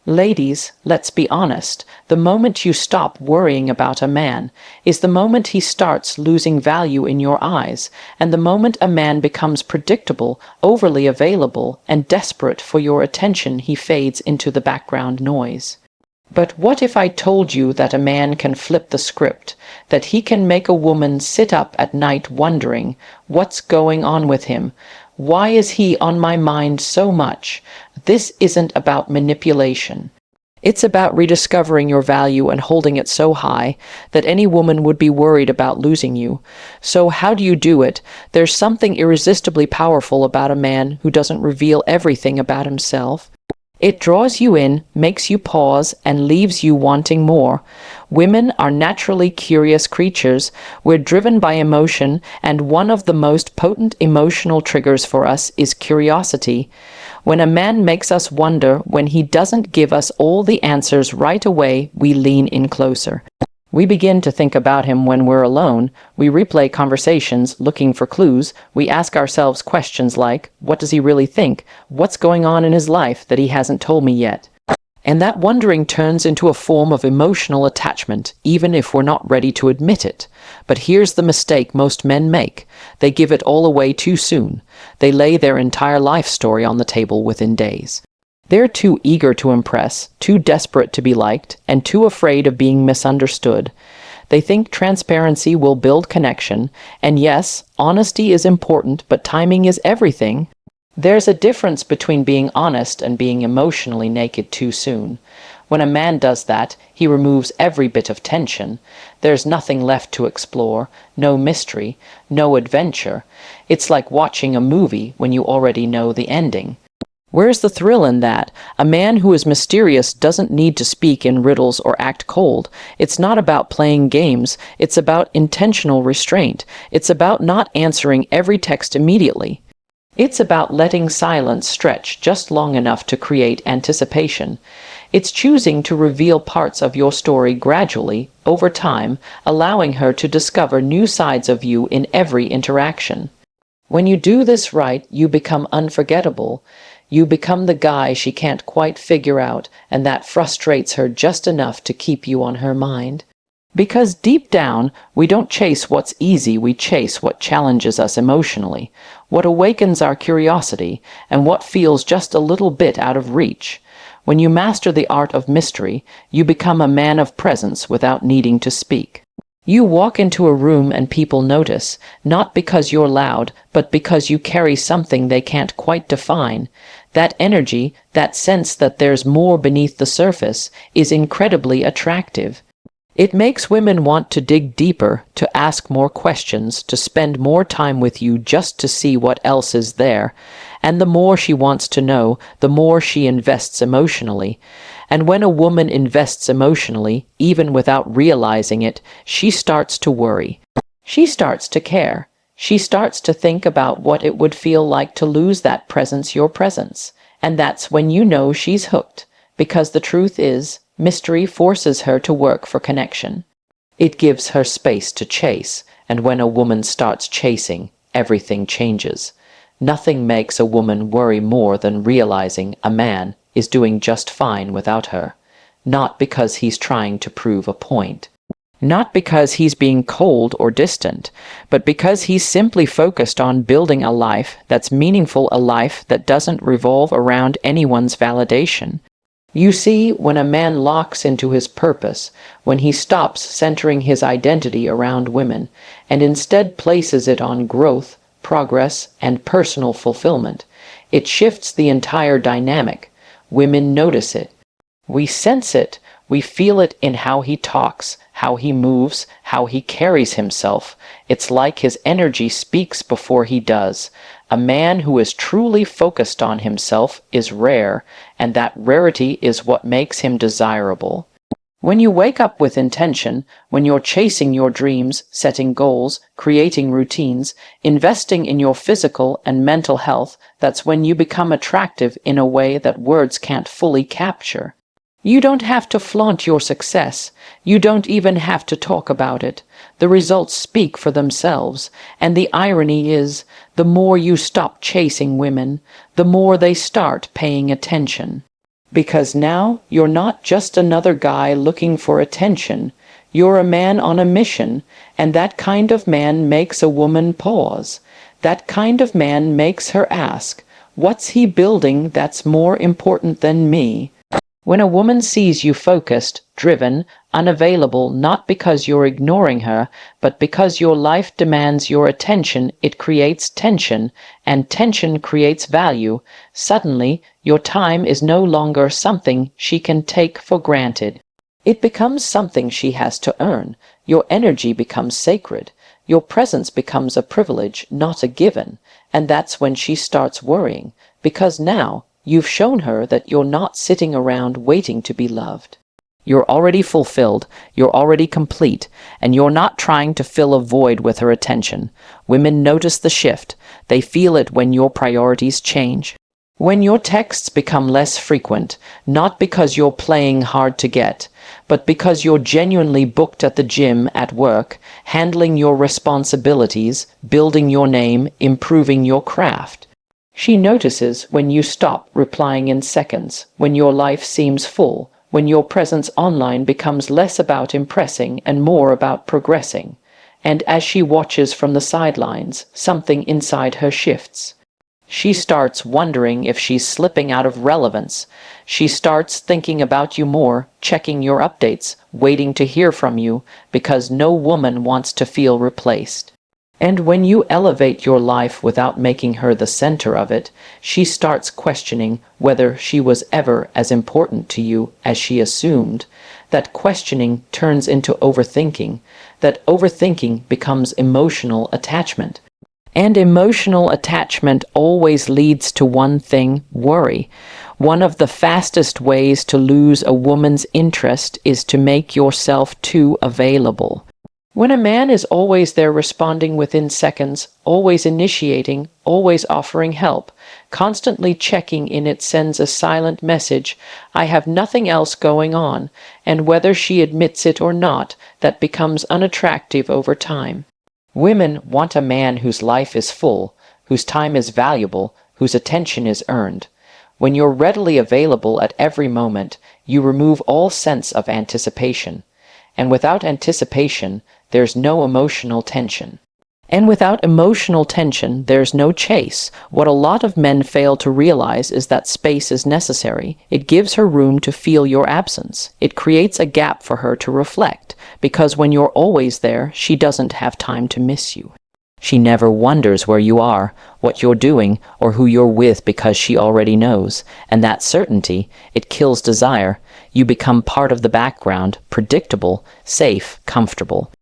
Ladies, let's be honest, the moment you stop worrying about a man is the moment he starts losing value in your eyes, and the moment a man becomes predictable, overly available, and desperate for your attention, he fades into the background noise. But what if I told you that a man can flip the script, that he can make a woman sit up at night wondering, what's going on with him? Why is he on my mind so much? This isn't about manipulation. It's about rediscovering your value and holding it so high that any woman would be worried about losing you. So how do you do it? There's something irresistibly powerful about a man who doesn't reveal everything about himself. It draws you in, makes you pause, and leaves you wanting more. Women are naturally curious creatures. We're driven by emotion, and one of the most potent emotional triggers for us is curiosity. When a man makes us wonder, when he doesn't give us all the answers right away, we lean in closer. We begin to think about him when we're alone. We replay conversations, looking for clues. We ask ourselves questions like, what does he really think? What's going on in his life that he hasn't told me yet? And that wondering turns into a form of emotional attachment, even if we're not ready to admit it. But here's the mistake most men make. They give it all away too soon. They lay their entire life story on the table within days. They're too eager to impress, too desperate to be liked, and too afraid of being misunderstood. They think transparency will build connection, and yes, honesty is important, but timing is everything. There's a difference between being honest and being emotionally naked too soon. When a man does that, he removes every bit of tension. There's nothing left to explore, no mystery, no adventure. It's like watching a movie when you already know the ending. Where's the thrill in that? A man who is mysterious doesn't need to speak in riddles or act cold. It's not about playing games. It's about intentional restraint. It's about not answering every text immediately. It's about letting silence stretch just long enough to create anticipation. It's choosing to reveal parts of your story gradually, over time, allowing her to discover new sides of you in every interaction. When you do this right, you become unforgettable. You become the guy she can't quite figure out, and that frustrates her just enough to keep you on her mind. Because deep down, we don't chase what's easy, we chase what challenges us emotionally, what awakens our curiosity, and what feels just a little bit out of reach. When you master the art of mystery, you become a man of presence without needing to speak. You walk into a room and people notice, not because you're loud, but because you carry something they can't quite define. That energy, that sense that there's more beneath the surface, is incredibly attractive. It makes women want to dig deeper, to ask more questions, to spend more time with you just to see what else is there. And the more she wants to know, the more she invests emotionally. And when a woman invests emotionally, even without realizing it, she starts to worry. She starts to care. She starts to think about what it would feel like to lose that presence, your presence. And that's when you know she's hooked, because the truth is, mystery forces her to work for connection. It gives her space to chase, and when a woman starts chasing, everything changes. Nothing makes a woman worry more than realizing a man is doing just fine without her, not because he's trying to prove a point. Not because he's being cold or distant, but because he's simply focused on building a life that's meaningful, a life that doesn't revolve around anyone's validation. You see, when a man locks into his purpose, when he stops centering his identity around women, and instead places it on growth, progress, and personal fulfillment, it shifts the entire dynamic. Women notice it. We sense it. We feel it in how he talks, how he moves, how he carries himself. It's like his energy speaks before he does. A man who is truly focused on himself is rare, and that rarity is what makes him desirable. When you wake up with intention, when you're chasing your dreams, setting goals, creating routines, investing in your physical and mental health, that's when you become attractive in a way that words can't fully capture. You don't have to flaunt your success. You don't even have to talk about it. The results speak for themselves, and the irony is, the more you stop chasing women, the more they start paying attention. Because now you're not just another guy looking for attention, you're a man on a mission, and that kind of man makes a woman pause. That kind of man makes her ask, what's he building that's more important than me? When a woman sees you focused, driven, unavailable, not because you're ignoring her, but because your life demands your attention, it creates tension, and tension creates value. Suddenly, your time is no longer something she can take for granted. It becomes something she has to earn. Your energy becomes sacred. Your presence becomes a privilege, not a given. And that's when she starts worrying, because now you've shown her that you're not sitting around waiting to be loved. You're already fulfilled, you're already complete, and you're not trying to fill a void with her attention. Women notice the shift. They feel it when your priorities change. When your texts become less frequent, not because you're playing hard to get, but because you're genuinely booked at the gym, at work, handling your responsibilities, building your name, improving your craft. She notices when you stop replying in seconds, when your life seems full, when your presence online becomes less about impressing and more about progressing. And as she watches from the sidelines, something inside her shifts. She starts wondering if she's slipping out of relevance. She starts thinking about you more, checking your updates, waiting to hear from you, because no woman wants to feel replaced. And when you elevate your life without making her the center of it, she starts questioning whether she was ever as important to you as she assumed. That questioning turns into overthinking. That overthinking becomes emotional attachment. And emotional attachment always leads to one thing: worry. One of the fastest ways to lose a woman's interest is to make yourself too available. When a man is always there, responding within seconds, always initiating, always offering help, constantly checking in, it sends a silent message: I have nothing else going on, and whether she admits it or not, that becomes unattractive over time. Women want a man whose life is full, whose time is valuable, whose attention is earned. When you're readily available at every moment, you remove all sense of anticipation. And without anticipation, there's no emotional tension. And without emotional tension, there's no chase. What a lot of men fail to realize is that space is necessary. It gives her room to feel your absence. It creates a gap for her to reflect, because when you're always there, she doesn't have time to miss you. She never wonders where you are, what you're doing, or who you're with, because she already knows. And that certainty, it kills desire. You become part of the background, predictable, safe, comfortable.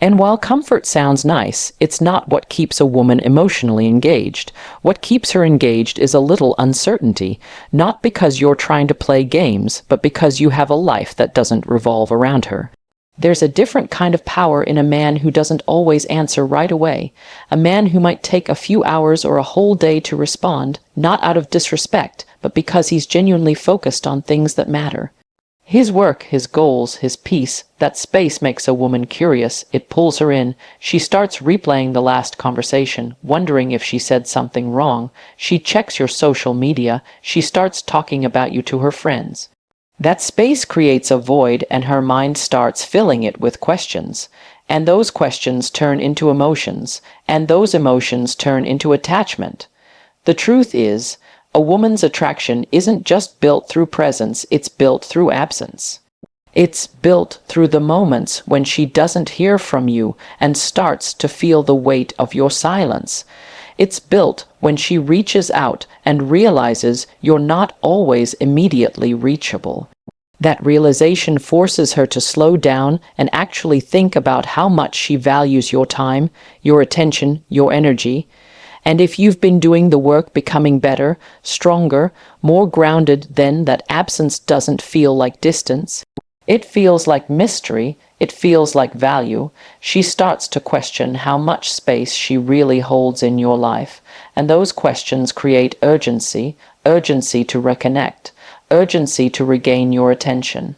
And while comfort sounds nice, it's not what keeps a woman emotionally engaged. What keeps her engaged is a little uncertainty, not because you're trying to play games, but because you have a life that doesn't revolve around her. There's a different kind of power in a man who doesn't always answer right away, a man who might take a few hours or a whole day to respond, not out of disrespect, but because he's genuinely focused on things that matter. His work, his goals, his peace, that space makes a woman curious. It pulls her in. She starts replaying the last conversation, wondering if she said something wrong. She checks your social media. She starts talking about you to her friends. That space creates a void, and her mind starts filling it with questions. And those questions turn into emotions, and those emotions turn into attachment. The truth is, a woman's attraction isn't just built through presence, it's built through absence. It's built through the moments when she doesn't hear from you and starts to feel the weight of your silence. It's built when she reaches out and realizes you're not always immediately reachable. That realization forces her to slow down and actually think about how much she values your time, your attention, your energy. And if you've been doing the work, becoming better, stronger, more grounded, then that absence doesn't feel like distance. It feels like mystery. It feels like value. She starts to question how much space she really holds in your life. And those questions create urgency, urgency to reconnect, urgency to regain your attention.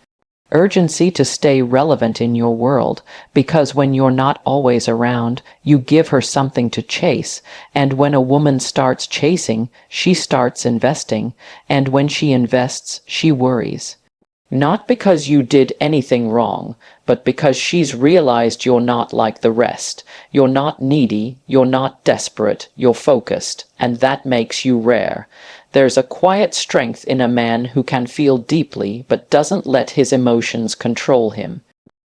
urgency to stay relevant in your world, because when you're not always around, you give her something to chase, and when a woman starts chasing, she starts investing, and when she invests, she worries. Not because you did anything wrong, but because she's realized you're not like the rest. You're not needy, you're not desperate, you're focused, and that makes you rare. There's a quiet strength in a man who can feel deeply but doesn't let his emotions control him.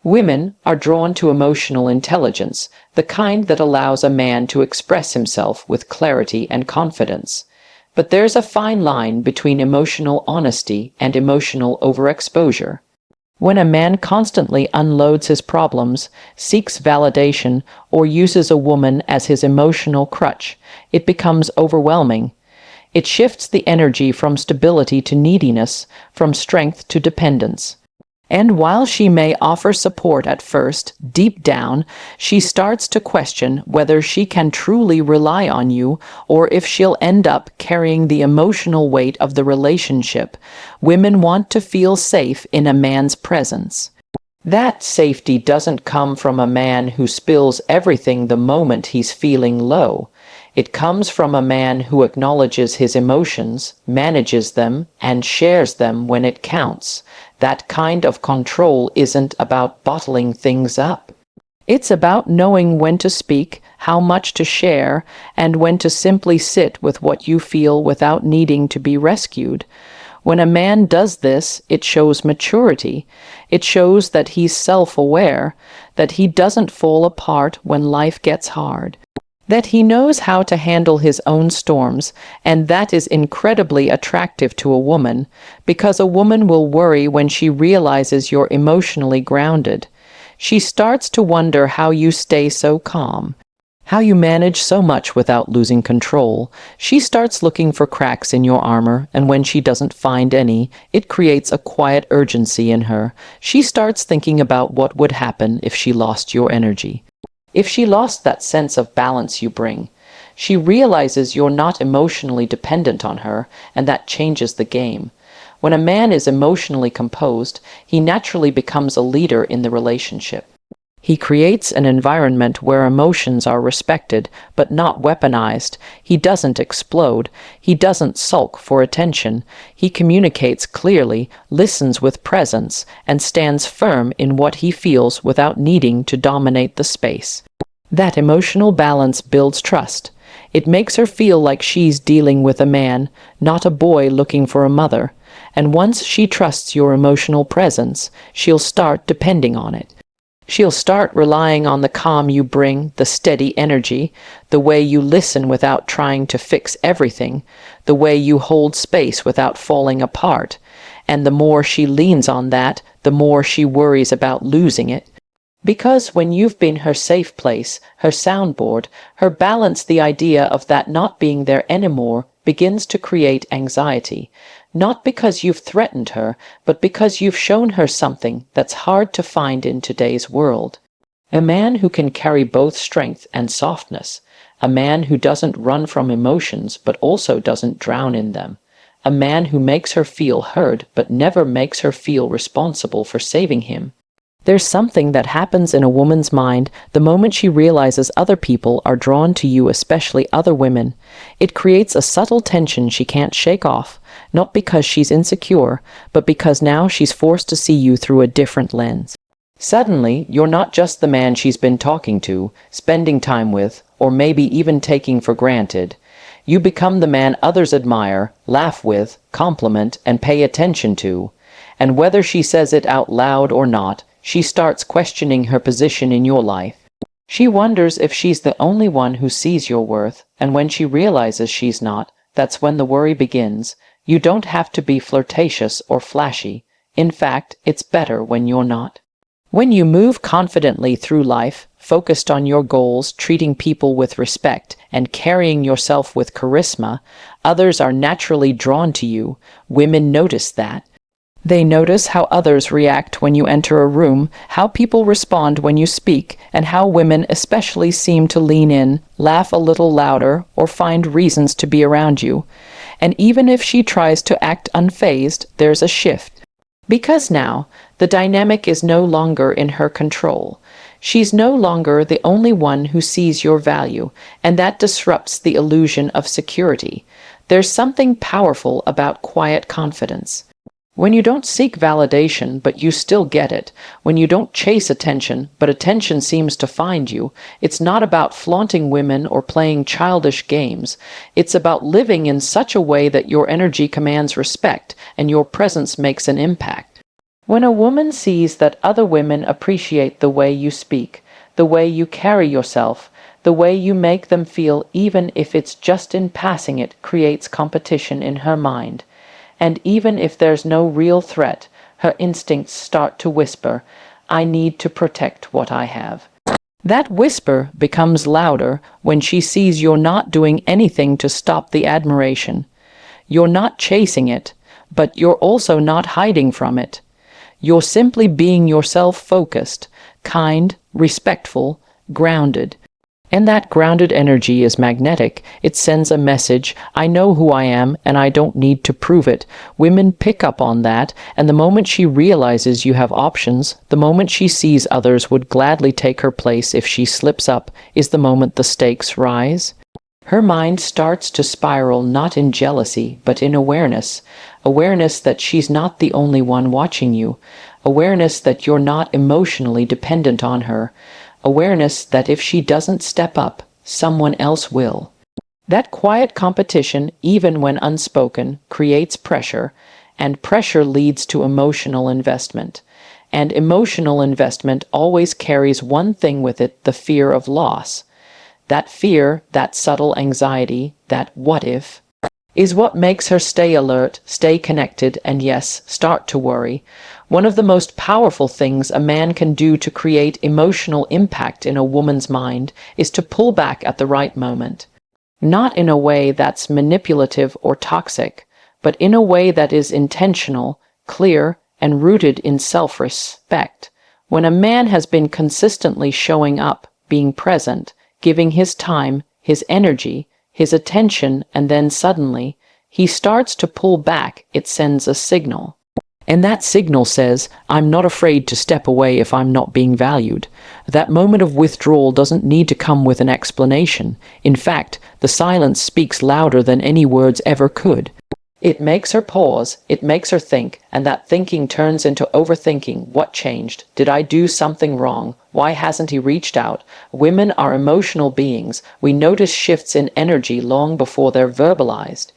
Women are drawn to emotional intelligence, the kind that allows a man to express himself with clarity and confidence. But there's a fine line between emotional honesty and emotional overexposure. When a man constantly unloads his problems, seeks validation, or uses a woman as his emotional crutch, it becomes overwhelming. It shifts the energy from stability to neediness, from strength to dependence. And while she may offer support at first, deep down, she starts to question whether she can truly rely on you or if she'll end up carrying the emotional weight of the relationship. Women want to feel safe in a man's presence. That safety doesn't come from a man who spills everything the moment he's feeling low. It comes from a man who acknowledges his emotions, manages them, and shares them when it counts. That kind of control isn't about bottling things up. It's about knowing when to speak, how much to share, and when to simply sit with what you feel without needing to be rescued. When a man does this, it shows maturity. It shows that he's self-aware, that he doesn't fall apart when life gets hard, that he knows how to handle his own storms, and that is incredibly attractive to a woman, because a woman will worry when she realizes you're emotionally grounded. She starts to wonder how you stay so calm, how you manage so much without losing control. She starts looking for cracks in your armor, and when she doesn't find any, it creates a quiet urgency in her. She starts thinking about what would happen if she lost your energy, if she lost that sense of balance you bring. She realizes you're not emotionally dependent on her, and that changes the game. When a man is emotionally composed, he naturally becomes a leader in the relationship. He creates an environment where emotions are respected, but not weaponized. He doesn't explode. He doesn't sulk for attention. He communicates clearly, listens with presence, and stands firm in what he feels without needing to dominate the space. That emotional balance builds trust. It makes her feel like she's dealing with a man, not a boy looking for a mother. And once she trusts your emotional presence, she'll start depending on it. She'll start relying on the calm you bring, the steady energy, the way you listen without trying to fix everything, the way you hold space without falling apart. And the more she leans on that, the more she worries about losing it. Because when you've been her safe place, her soundboard, her balance, the idea of that not being there anymore begins to create anxiety. Not because you've threatened her, but because you've shown her something that's hard to find in today's world. A man who can carry both strength and softness. A man who doesn't run from emotions, but also doesn't drown in them. A man who makes her feel heard, but never makes her feel responsible for saving him. There's something that happens in a woman's mind the moment she realizes other people are drawn to you, especially other women. It creates a subtle tension she can't shake off, not because she's insecure, but because now she's forced to see you through a different lens. Suddenly, you're not just the man she's been talking to, spending time with, or maybe even taking for granted. You become the man others admire, laugh with, compliment, and pay attention to. And whether she says it out loud or not, she starts questioning her position in your life. She wonders if she's the only one who sees your worth, and when she realizes she's not, that's when the worry begins. You don't have to be flirtatious or flashy. In fact, it's better when you're not. When you move confidently through life, focused on your goals, treating people with respect, and carrying yourself with charisma, others are naturally drawn to you. Women notice that. They notice how others react when you enter a room, how people respond when you speak, and how women especially seem to lean in, laugh a little louder, or find reasons to be around you. And even if she tries to act unfazed, there's a shift. Because now, the dynamic is no longer in her control. She's no longer the only one who sees your value, and that disrupts the illusion of security. There's something powerful about quiet confidence. When you don't seek validation, but you still get it, when you don't chase attention, but attention seems to find you, it's not about flaunting women or playing childish games. It's about living in such a way that your energy commands respect and your presence makes an impact. When a woman sees that other women appreciate the way you speak, the way you carry yourself, the way you make them feel, even if it's just in passing, it creates competition in her mind. And even if there's no real threat, her instincts start to whisper, "I need to protect what I have." That whisper becomes louder when she sees you're not doing anything to stop the admiration. You're not chasing it, but you're also not hiding from it. You're simply being yourself, focused, kind, respectful, grounded. And that grounded energy is magnetic. It sends a message: I know who I am and I don't need to prove it. Women pick up on that, and the moment she realizes you have options, the moment she sees others would gladly take her place if she slips up, is the moment the stakes rise. Her mind starts to spiral, not in jealousy, but in awareness. Awareness that she's not the only one watching you. Awareness that you're not emotionally dependent on her. Awareness that if she doesn't step up, someone else will. That quiet competition, even when unspoken, creates pressure, and pressure leads to emotional investment. And emotional investment always carries one thing with it: the fear of loss. That fear, that subtle anxiety, that "what if," is what makes her stay alert, stay connected, and yes, start to worry. One of the most powerful things a man can do to create emotional impact in a woman's mind is to pull back at the right moment. Not in a way that's manipulative or toxic, but in a way that is intentional, clear, and rooted in self-respect. When a man has been consistently showing up, being present, giving his time, his energy, his attention, and then suddenly, he starts to pull back, it sends a signal. And that signal says, I'm not afraid to step away if I'm not being valued. That moment of withdrawal doesn't need to come with an explanation. In fact, the silence speaks louder than any words ever could. It makes her pause, it makes her think, and that thinking turns into overthinking. What changed? Did I do something wrong? Why hasn't he reached out? Women are emotional beings. We notice shifts in energy long before they're verbalized.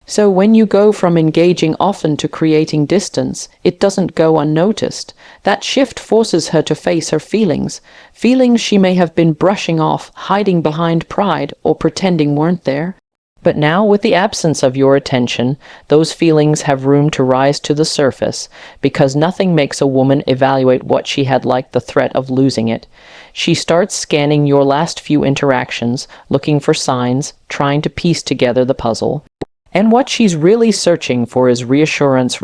So when you go from engaging often to creating distance, it doesn't go unnoticed. That shift forces her to face her feelings, feelings she may have been brushing off, hiding behind pride, or pretending weren't there. But now, with the absence of your attention, those feelings have room to rise to the surface, because nothing makes a woman evaluate what she had like the threat of losing it. She starts scanning your last few interactions, looking for signs, trying to piece together the puzzle. And what she's really searching for is reassurance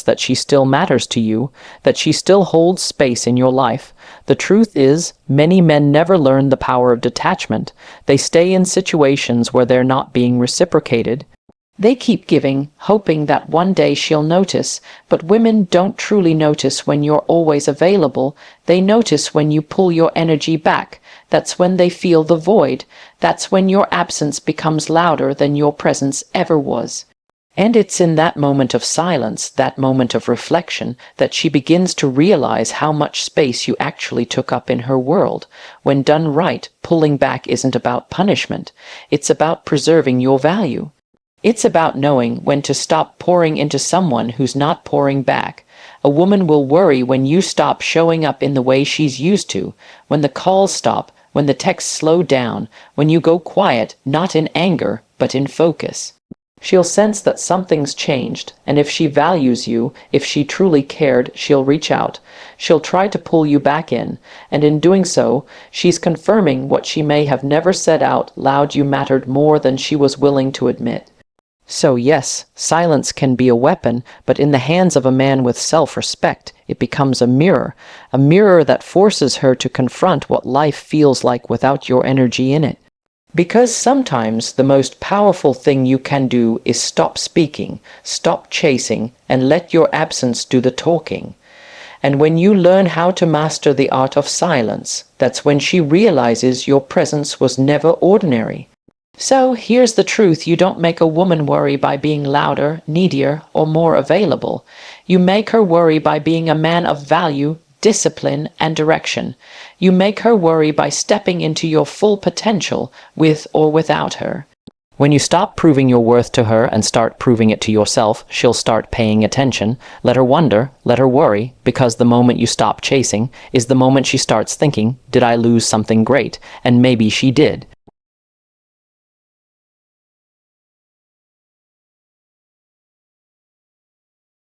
that she still matters to you, that she still holds space in your life. The truth is, many men never learn the power of detachment. They stay in situations where they're not being reciprocated. They keep giving, hoping that one day she'll notice, but women don't truly notice when you're always available. They notice when you pull your energy back. That's when they feel the void. That's when your absence becomes louder than your presence ever was. And it's in that moment of silence, that moment of reflection, that she begins to realize how much space you actually took up in her world. When done right, pulling back isn't about punishment. It's about preserving your value. It's about knowing when to stop pouring into someone who's not pouring back. A woman will worry when you stop showing up in the way she's used to, when the calls stop, when the texts slow down, when you go quiet, not in anger, but in focus. She'll sense that something's changed, and if she values you, if she truly cared, she'll reach out. She'll try to pull you back in, and in doing so, she's confirming what she may have never said out loud: you mattered more than she was willing to admit. So yes, silence can be a weapon, but in the hands of a man with self-respect, it becomes a mirror that forces her to confront what life feels like without your energy in it. Because sometimes the most powerful thing you can do is stop speaking, stop chasing, and let your absence do the talking. And when you learn how to master the art of silence, that's when she realizes your presence was never ordinary. So here's the truth: you don't make a woman worry by being louder, needier, or more available. You make her worry by being a man of value, discipline, and direction. You make her worry by stepping into your full potential, with or without her. When you stop proving your worth to her and start proving it to yourself, she'll start paying attention. Let her wonder, let her worry, because the moment you stop chasing is the moment she starts thinking, did I lose something great? And maybe she did.